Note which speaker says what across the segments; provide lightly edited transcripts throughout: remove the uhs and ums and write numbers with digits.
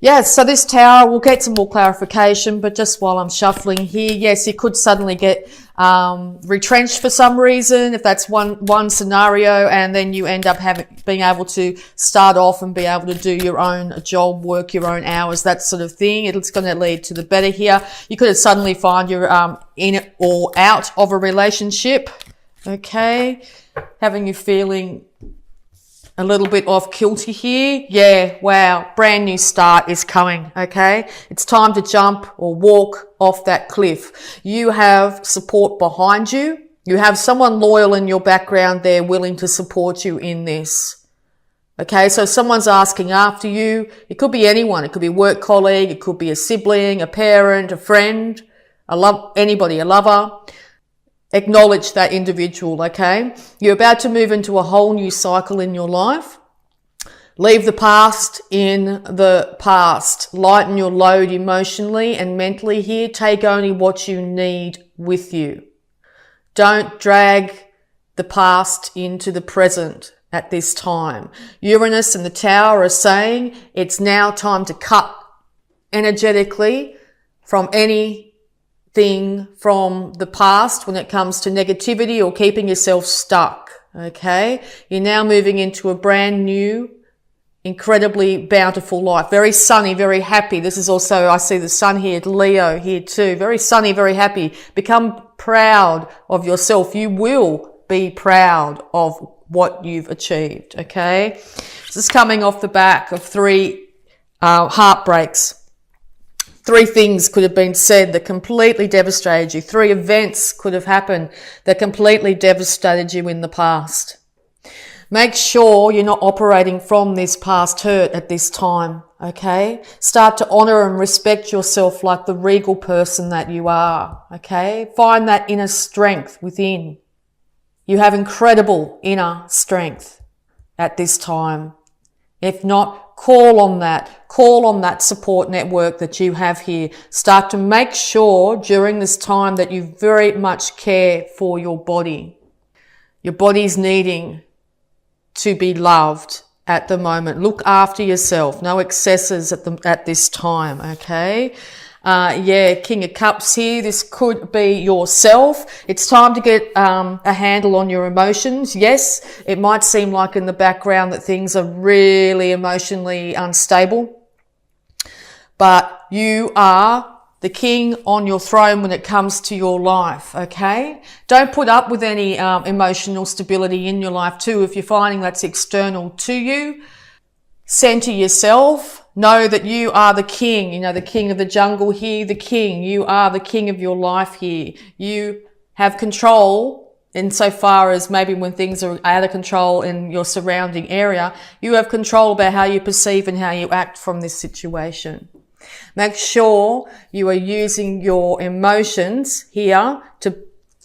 Speaker 1: Yes, so this tower, we'll get some more clarification, but just while I'm shuffling here, yes, you could suddenly get retrenched for some reason, if that's one scenario, and then you end up being able to start off and be able to do your own job, work your own hours, that sort of thing. It's going to lead to the better here. You could suddenly find you're in or out of a relationship, okay? Having you feeling a little bit off kilter here. Yeah, wow, brand new start is coming, okay? It's time to jump or walk off that cliff. You have support behind you. You have someone loyal in your background there willing to support you in this. Okay, so someone's asking after you. It could be anyone. It could be a work colleague. It could be a sibling, a parent, a friend, a lover. Acknowledge that individual, okay? You're about to move into a whole new cycle in your life. Leave the past in the past. Lighten your load emotionally and mentally here. Take only what you need with you. Don't drag the past into the present at this time. Uranus and the Tower are saying it's now time to cut energetically from anything from the past when it comes to negativity or keeping yourself stuck, okay? You're now moving into a brand new, incredibly bountiful life. Very sunny, very happy. This is also, I see the sun here, Leo here too. Very sunny, very happy. Become proud of yourself. You will be proud of what you've achieved, okay? This is coming off the back of 3 heartbreaks. 3 things could have been said that completely devastated you. 3 events could have happened that completely devastated you in the past. Make sure you're not operating from this past hurt at this time, okay? Start to honor and respect yourself like the regal person that you are, okay? Find that inner strength within. You have incredible inner strength at this time. If not, call on that support network that you have here. Start to make sure during this time that you very much care for your body. Your body's needing to be loved at the moment. Look after yourself. No excesses at this time, okay? King of Cups here. This could be yourself. It's time to get a handle on your emotions. Yes, it might seem like in the background that things are really emotionally unstable, but you are the king on your throne when it comes to your life, okay? Don't put up with any emotional stability in your life too if you're finding that's external to you. Center yourself. Know that you are the king, you know, the king of the jungle here, the king. You are the king of your life here. You have control insofar as maybe when things are out of control in your surrounding area, you have control about how you perceive and how you act from this situation. Make sure you are using your emotions here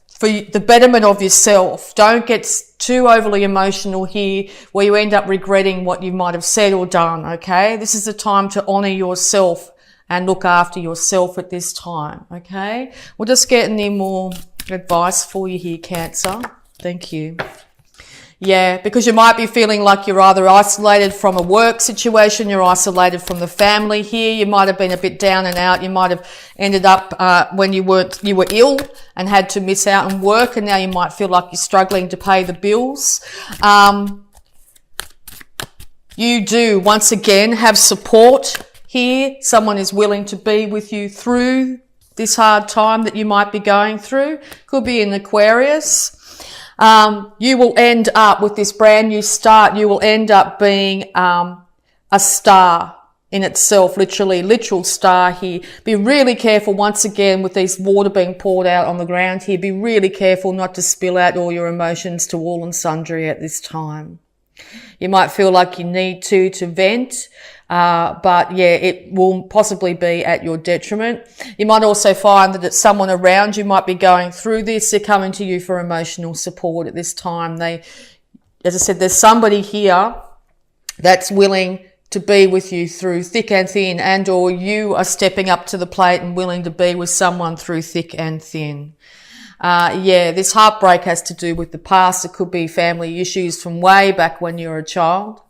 Speaker 1: for the betterment of yourself. Don't get too overly emotional here where you end up regretting what you might have said or done, okay? This is the time to honor yourself and look after yourself at this time, okay? We'll just get any more advice for you here, Cancer. Thank you. Yeah, because you might be feeling like you're either isolated from a work situation, you're isolated from the family here, you might have been a bit down and out, you might have ended up when you were ill and had to miss out on work, and now you might feel like you're struggling to pay the bills. You do, once again, have support here. Someone is willing to be with you through this hard time that you might be going through. Could be an Aquarius. You will end up with this brand new start. You will end up being a star in itself, literal star here. Be really careful once again with this water being poured out on the ground here. Be really careful not to spill out all your emotions to all and sundry at this time. You might feel like you need to vent. But yeah, it will possibly be at your detriment. You might also find that it's someone around you might be going through this. They're coming to you for emotional support at this time. As I said, there's somebody here that's willing to be with you through thick and thin, and or you are stepping up to the plate and willing to be with someone through thick and thin. This heartbreak has to do with the past. It could be family issues from way back when you were a child.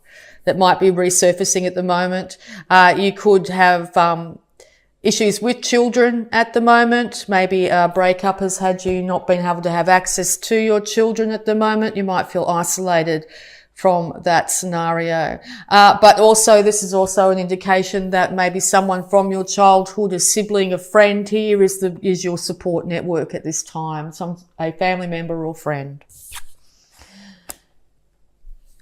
Speaker 1: that might be resurfacing at the moment. You could have issues with children at the moment. Maybe a breakup has had you not being able to have access to your children at the moment. You might feel isolated from that scenario. But also, this is also an indication that maybe someone from your childhood, a sibling, a friend here is your support network at this time, a family member or friend.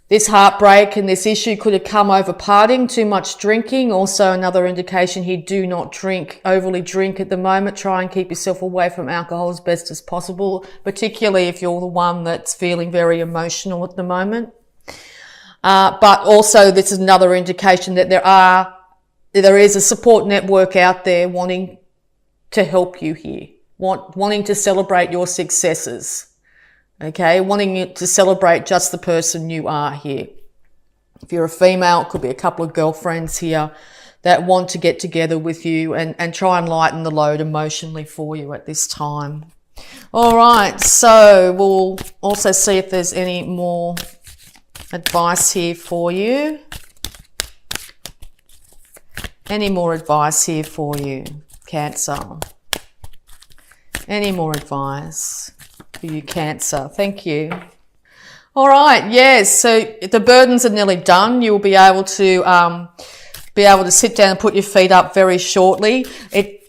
Speaker 1: This heartbreak and this issue could have come over partying, too much drinking. Also another indication here, do not overly drink at the moment. Try and keep yourself away from alcohol as best as possible, particularly if you're the one that's feeling very emotional at the moment. But also this is another indication that there is a support network out there wanting to help you here, wanting to celebrate your successes. Okay, wanting you to celebrate just the person you are here. If you're a female, it could be a couple of girlfriends here that want to get together with you and try and lighten the load emotionally for you at this time. All right, so we'll also see if there's any more advice here for you. Any more advice here for you, Cancer? Any more advice for you, Cancer? Thank you. All right, yes, so the burdens are nearly done. You'll be able to sit down and put your feet up very shortly.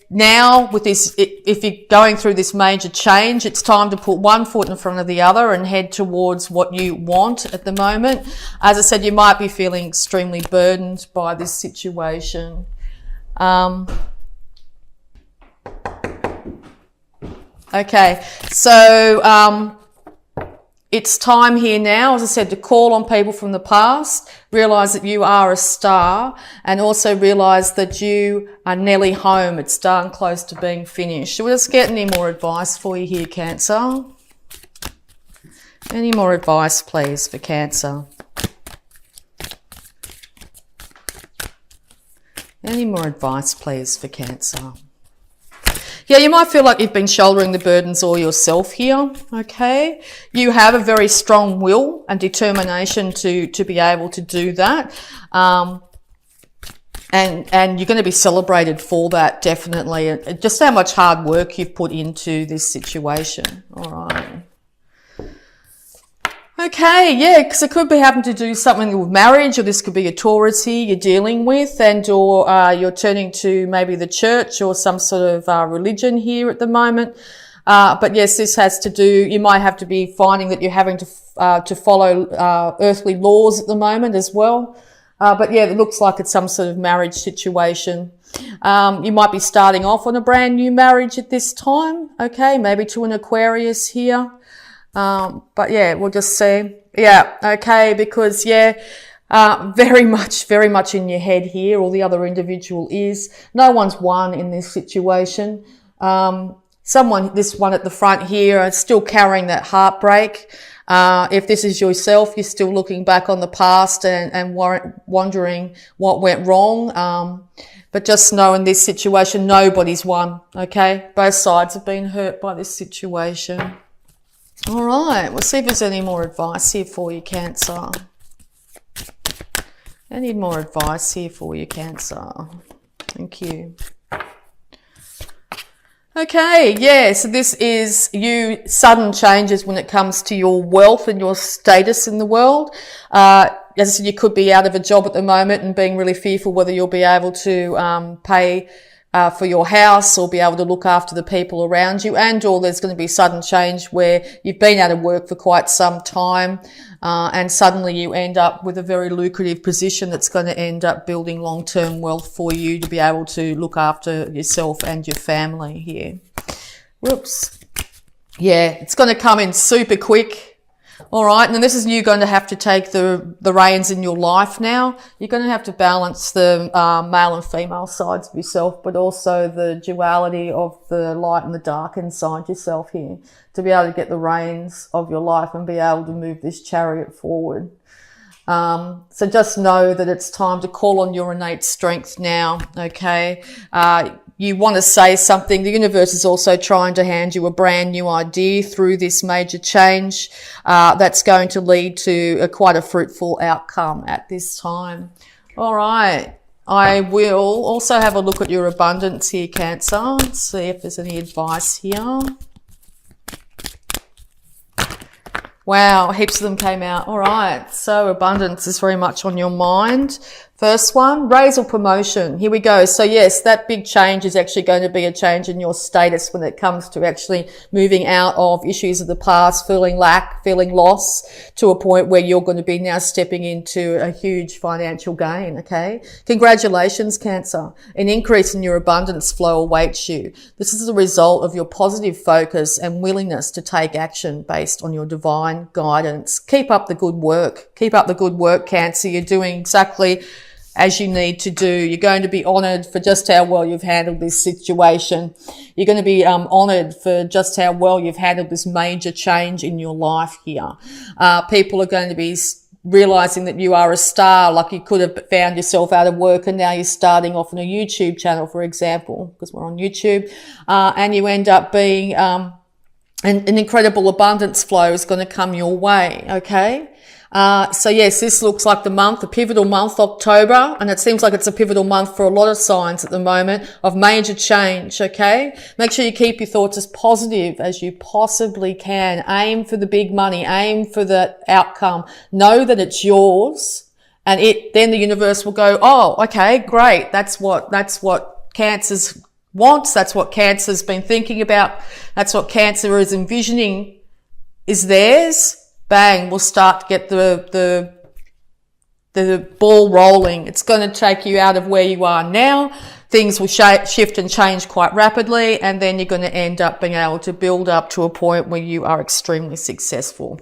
Speaker 1: Now, with this, if you're going through this major change, it's time to put one foot in front of the other and head towards what you want at the moment. As I said, you might be feeling extremely burdened by this situation. Okay, so it's time here now, as I said, to call on people from the past, realise that you are a star, and also realise that you are nearly home. It's darn close to being finished. So we'll just get any more advice for you here, Cancer. Any more advice, please, for Cancer? Any more advice, please, for Cancer? Yeah, you might feel like you've been shouldering the burdens all yourself here, okay? You have a very strong will and determination to be able to do that. And you're going to be celebrated for that, definitely. And just how much hard work you've put into this situation. All right. Okay, yeah, because it could be having to do something with marriage, or this could be a Taurus here you're dealing with, and or you're turning to maybe the church or some sort of religion here at the moment. But yes, this has to do, you might have to be finding that you're having to follow earthly laws at the moment as well. But yeah, it looks like it's some sort of marriage situation. You might be starting off on a brand new marriage at this time, okay, maybe to an Aquarius here. But yeah, we'll just see. Yeah, okay, because yeah, very much in your head here, or the other individual is. No one's won in this situation. This one at the front here is still carrying that heartbreak. If this is yourself, you're still looking back on the past and wondering what went wrong. But just know in this situation, nobody's won, okay? Both sides have been hurt by this situation. All right, we'll see if there's any more advice here for you, Cancer. Any more advice here for you, Cancer? Thank you. Okay, yeah, so this is you, sudden changes when it comes to your wealth and your status in the world. As I said, you could be out of a job at the moment and being really fearful whether you'll be able to pay for your house or be able to look after the people around you, and or there's going to be sudden change where you've been out of work for quite some time and suddenly you end up with a very lucrative position that's going to end up building long-term wealth for you to be able to look after yourself and your family here. Whoops. Yeah, it's going to come in super quick. All right, and then this is you going to have to take the reins in your life now. You're going to have to balance the male and female sides of yourself, but also the duality of the light and the dark inside yourself here, to be able to get the reins of your life and be able to move this chariot forward. So just know that it's time to call on your innate strength now, okay? you want to say something. The universe is also trying to hand you a brand new idea through this major change that's going to lead to quite a fruitful outcome at this time. All right. I will also have a look at your abundance here, Cancer. See if there's any advice here. Wow, heaps of them came out. All right, so abundance is very much on your mind. First one, raise or promotion. Here we go. So yes, that big change is actually going to be a change in your status when it comes to actually moving out of issues of the past, feeling lack, feeling loss, to a point where you're going to be now stepping into a huge financial gain, okay? Congratulations, Cancer. An increase in your abundance flow awaits you. This is the result of your positive focus and willingness to take action based on your divine guidance. Keep up the good work. Keep up the good work, Cancer. You're doing exactly as you need to do. You're going to be honoured for just how well you've handled this situation. You're going to be honoured for just how well you've handled this major change in your life here. People are going to be realising that you are a star, like you could have found yourself out of work and now you're starting off on a YouTube channel, for example, because we're on YouTube, and you end up being an incredible abundance flow is going to come your way, okay? So yes, this looks like the pivotal month, October, and it seems like it's a pivotal month for a lot of signs at the moment of major change, okay? Make sure you keep your thoughts as positive as you possibly can. Aim for the big money, aim for the outcome. Know that it's yours, and then the universe will go, oh, okay, great. That's what Cancer's wants. That's what Cancer's been thinking about. That's what Cancer is envisioning is theirs. Bang, we'll start to get the ball rolling. It's going to take you out of where you are now. Things will shift and change quite rapidly, and then you're going to end up being able to build up to a point where you are extremely successful.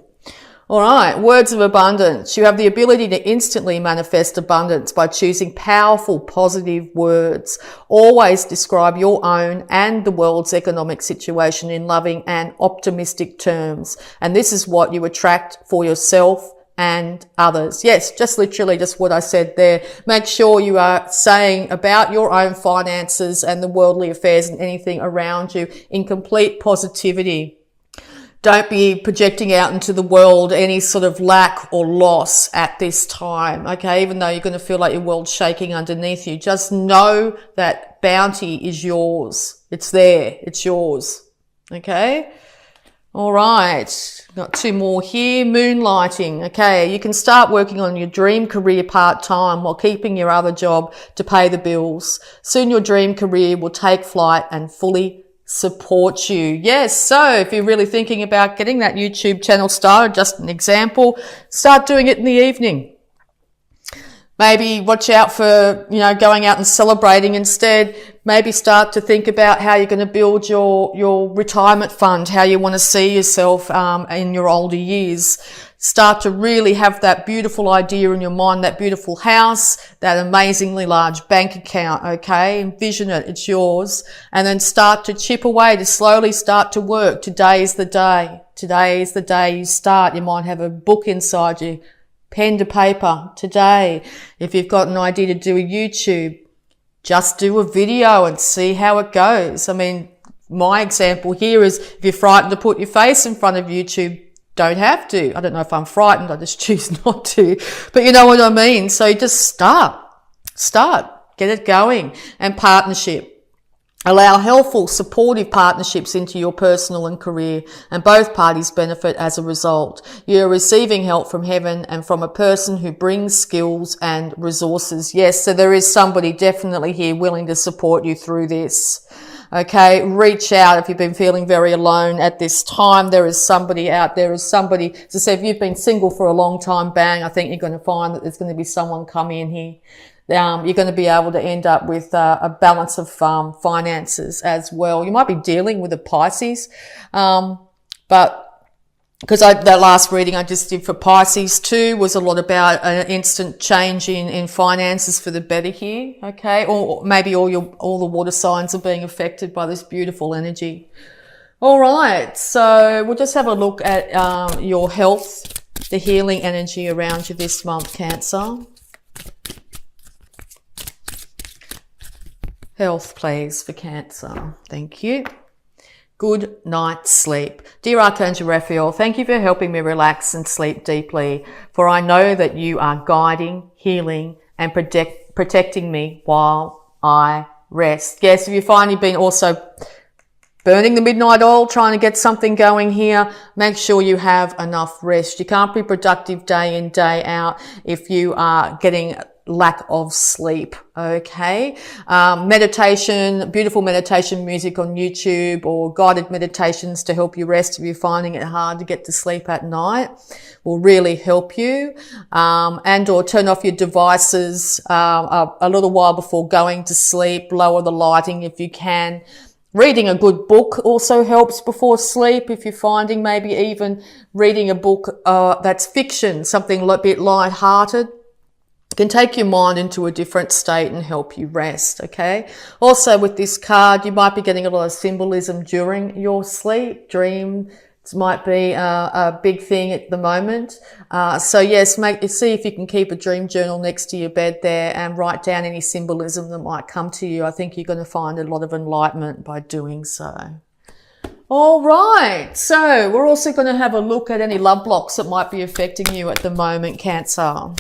Speaker 1: All right, words of abundance. You have the ability to instantly manifest abundance by choosing powerful, positive words. Always describe your own and the world's economic situation in loving and optimistic terms. And this is what you attract for yourself and others. Yes, just literally just what I said there. Make sure you are saying about your own finances and the worldly affairs and anything around you in complete positivity. Don't be projecting out into the world any sort of lack or loss at this time, okay? Even though you're going to feel like your world's shaking underneath you, just know that bounty is yours. It's there. It's yours, okay? All right. Got two more here. Moonlighting, okay? You can start working on your dream career part-time while keeping your other job to pay the bills. Soon your dream career will take flight and fully support you. Yes, so if you're really thinking about getting that YouTube channel started, just an example, start doing it in the evening. Maybe watch out for, going out and celebrating instead. Maybe start to think about how you're going to build your retirement fund, how you want to see yourself in your older years. Start to really have that beautiful idea in your mind, that beautiful house, that amazingly large bank account, okay? Envision it, it's yours. And then start to chip away, to slowly start to work. Today is the day. Today is the day you start. You might have a book inside you, pen to paper today. If you've got an idea to do a YouTube, just do a video and see how it goes. I mean, my example here is if you're frightened to put your face in front of YouTube, don't have to. I don't know if I'm frightened. I just choose not to. But you know what I mean? So just start. Get it going. And partnership. Allow helpful, supportive partnerships into your personal and career, and both parties benefit as a result. You're receiving help from heaven and from a person who brings skills and resources. Yes, so there is somebody definitely here willing to support you through this. Okay, reach out if you've been feeling very alone at this time. There is somebody out there. As I said, if you've been single for a long time, bang, I think you're going to find that there's going to be someone coming in here. You're going to be able to end up with a balance of finances as well. You might be dealing with a Pisces, but because that last reading I just did for Pisces too was a lot about an instant change in finances for the better here, okay? Or maybe all the water signs are being affected by this beautiful energy. All right, so we'll just have a look at your health, the healing energy around you this month, Cancer. Health, please, for Cancer. Thank you. Good night's sleep. Dear Archangel Raphael, thank you for helping me relax and sleep deeply, for I know that you are guiding, healing, and protecting me while I rest. Yes, if you find you've been also burning the midnight oil, trying to get something going here, make sure you have enough rest. You can't be productive day in, day out if you are getting lack of sleep. Okay. Meditation, beautiful meditation music on YouTube, or guided meditations to help you rest if you're finding it hard to get to sleep at night, will really help you. And or turn off your devices a little while before going to sleep. Lower the lighting if you can. Reading a good book also helps before sleep. If you're finding maybe even reading a book that's fiction, something a bit light-hearted, can take your mind into a different state and help you rest, okay? Also with this card, you might be getting a lot of symbolism during your sleep. Dreams might be a big thing at the moment. So yes, see if you can keep a dream journal next to your bed there and write down any symbolism that might come to you. I think you're going to find a lot of enlightenment by doing so. All right, so we're also going to have a look at any love blocks that might be affecting you at the moment, Cancer.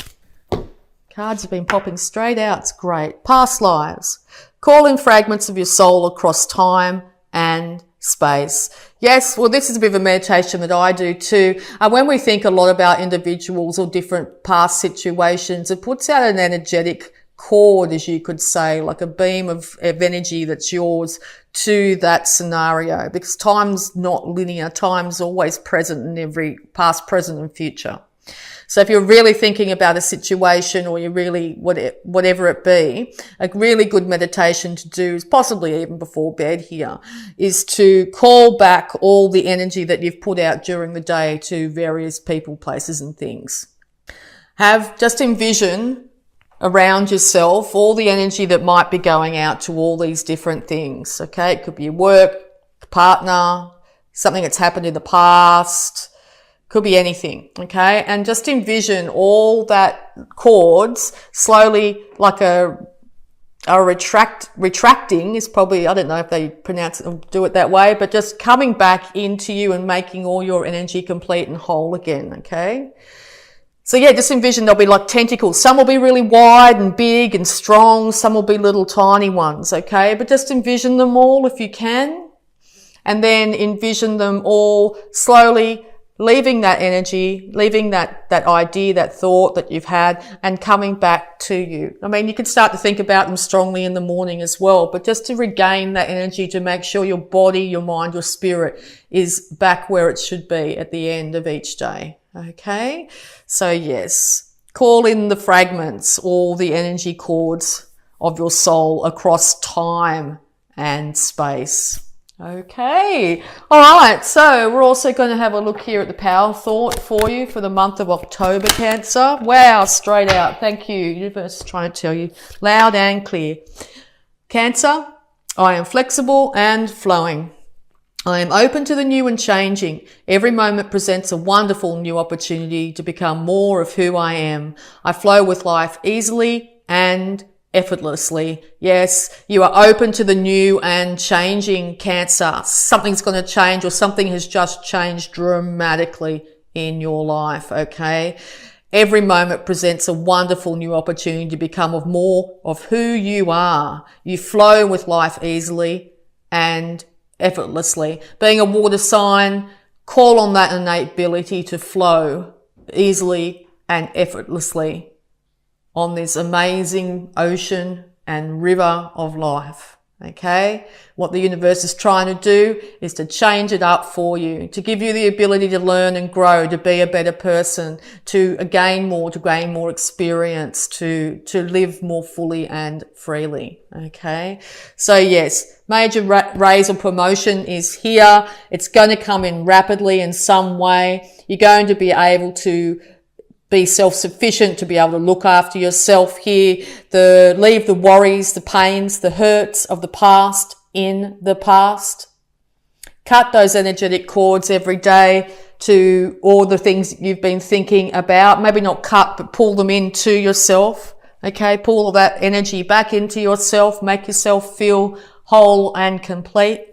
Speaker 1: Cards have been popping straight out. It's great. Past lives. Call in fragments of your soul across time and space. Yes, well, this is a bit of a meditation that I do too. When we think a lot about individuals or different past situations, it puts out an energetic cord, as you could say, like a beam of energy that's yours to that scenario, because time's not linear. Time's always present in every past, present and future. So if you're really thinking about a situation, or you're really, whatever it be, a really good meditation to do, is possibly even before bed here, is to call back all the energy that you've put out during the day to various people, places and things. Just envision around yourself all the energy that might be going out to all these different things, okay? It could be your work, partner, something that's happened in the past, could be anything, okay? And just envision all that cords slowly, like retracting is probably, I don't know if they pronounce it or do it that way, but just coming back into you and making all your energy complete and whole again, okay? So yeah, just envision there'll be like tentacles. Some will be really wide and big and strong. Some will be little tiny ones, okay? But just envision them all if you can. And then envision them all slowly leaving that energy, leaving that idea, that thought that you've had, and coming back to you. I mean, you can start to think about them strongly in the morning as well, but just to regain that energy, to make sure your body, your mind, your spirit is back where it should be at the end of each day. Okay? So yes, call in the fragments, all the energy cords of your soul across time and space. Okay. All right. So we're also going to have a look here at the power thought for you for the month of October, Cancer. Wow. Straight out. Thank you. Universe is trying to tell you loud and clear. Cancer, I am flexible and flowing. I am open to the new and changing. Every moment presents a wonderful new opportunity to become more of who I am. I flow with life easily and effortlessly. Yes, you are open to the new and changing, Cancer. Something's going to change, or something has just changed dramatically in your life, okay? Every moment presents a wonderful new opportunity to become more of who you are. You flow with life easily and effortlessly. Being a water sign, call on that innate ability to flow easily and effortlessly on this amazing ocean and river of life. Okay? What the universe is trying to do is to change it up for you, to give you the ability to learn and grow, to be a better person, to gain more experience, to live more fully and freely. Okay? So yes, major raise or promotion is here. It's going to come in rapidly in some way. You're going to be able to be self-sufficient, to be able to look after yourself here, leave the worries, the pains, the hurts of the past in the past. Cut those energetic cords every day to all the things you've been thinking about. Maybe not cut, but pull them into yourself. Okay, pull all that energy back into yourself, make yourself feel whole and complete.